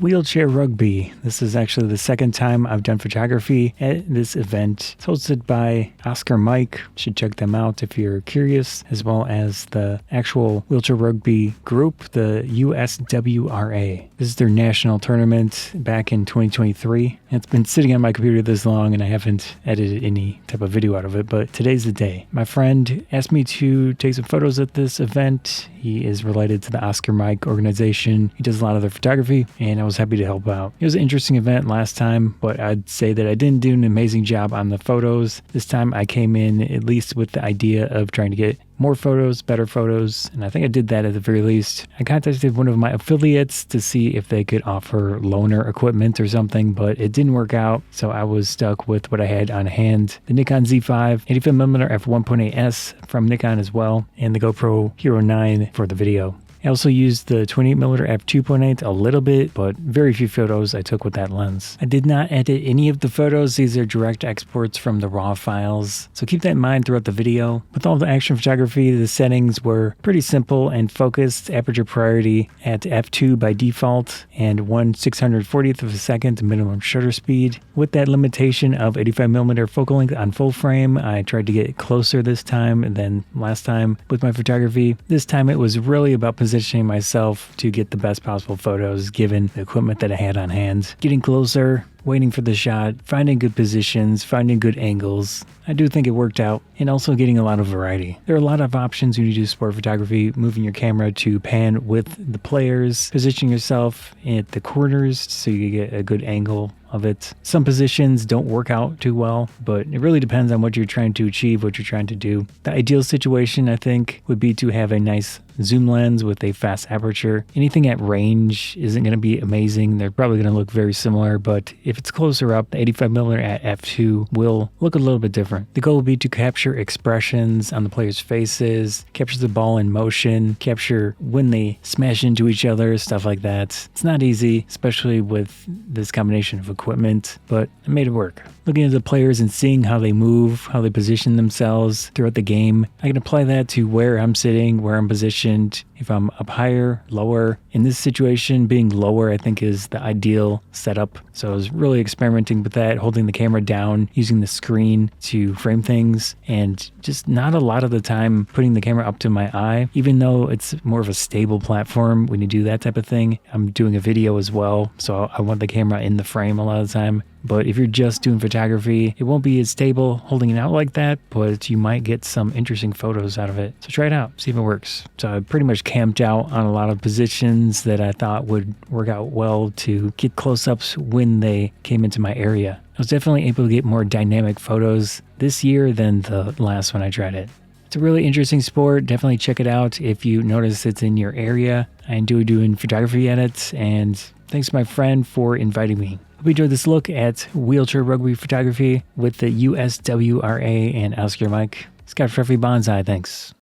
Wheelchair Rugby. This is actually the second time I've done photography at this event. It's hosted by Oscar Mike. You should check them out if you're curious, as well as the actual Wheelchair Rugby group, the USWRA. This is their national tournament back in 2023. It's been sitting on my computer this long and I haven't edited any type of video out of it, but today's the day. My friend asked me to take some photos at this event. He is related to the Oscar Mike organization. He does a lot of their photography, and I was happy to help out. It was an interesting event last time, but I'd say that I didn't do an amazing job on the photos. This time I came in at least with the idea of trying to get more photos, better photos, and I think I did that at the very least. I contacted one of my affiliates to see if they could offer loaner equipment or something, but it didn't work out, so I was stuck with what I had on hand. The Nikon Z5, 85mm f1.8s from Nikon as well, and the GoPro Hero 9 for the video. I also used the 28mm f2.8 a little bit, but very few photos I took with that lens. I did not edit any of the photos. These are direct exports from the RAW files, so keep that in mind throughout the video. With all the action photography, the settings were pretty simple and focused. Aperture priority at f2 by default, and 1/640th of a second minimum shutter speed. With that limitation of 85mm focal length on full frame, I tried to get closer this time than last time with my photography. This time it was really about positioning myself to get the best possible photos given the equipment that I had on hand. Getting closer, waiting for the shot, finding good positions, finding good angles. I do think it worked out, and also getting a lot of variety. There are a lot of options when you do sport photography, moving your camera to pan with the players, positioning yourself at the corners so you get a good angle of it. Some positions don't work out too well, but it really depends on what you're trying to achieve, what you're trying to do. The ideal situation, I think, would be to have a nice zoom lens with a fast aperture. Anything at range isn't going to be amazing. They're probably going to look very similar, but if it's closer up, the 85mm at f2 will look a little bit different. The goal will be to capture expressions on the players' faces, capture the ball in motion, capture when they smash into each other, stuff like that. It's not easy, especially with this combination of equipment, but I made it work. Looking at the players and seeing how they move, how they position themselves throughout the game, I can apply that to where I'm sitting, where I'm positioned, if I'm up higher, lower. In this situation, being lower I think is the ideal setup. So I was really experimenting with that, holding the camera down, using the screen to frame things, and just not a lot of the time putting the camera up to my eye, even though it's more of a stable platform when you do that type of thing. I'm doing a video as well, so I want the camera in the frame a lot of the time. But if you're just doing photography, it won't be as stable holding it out like that, but you might get some interesting photos out of it. So try it out, see if it works. So I pretty much camped out on a lot of positions that I thought would work out well to get close-ups when they came into my area. I was definitely able to get more dynamic photos this year than the last one I tried it. It's a really interesting sport. Definitely check it out if you notice it's in your area. I enjoy doing photography at it, and thanks to my friend for inviting me. Hope you enjoyed this look at wheelchair rugby photography with the USWRA and Oscar Mike. Scott Freffy Bonsai, thanks.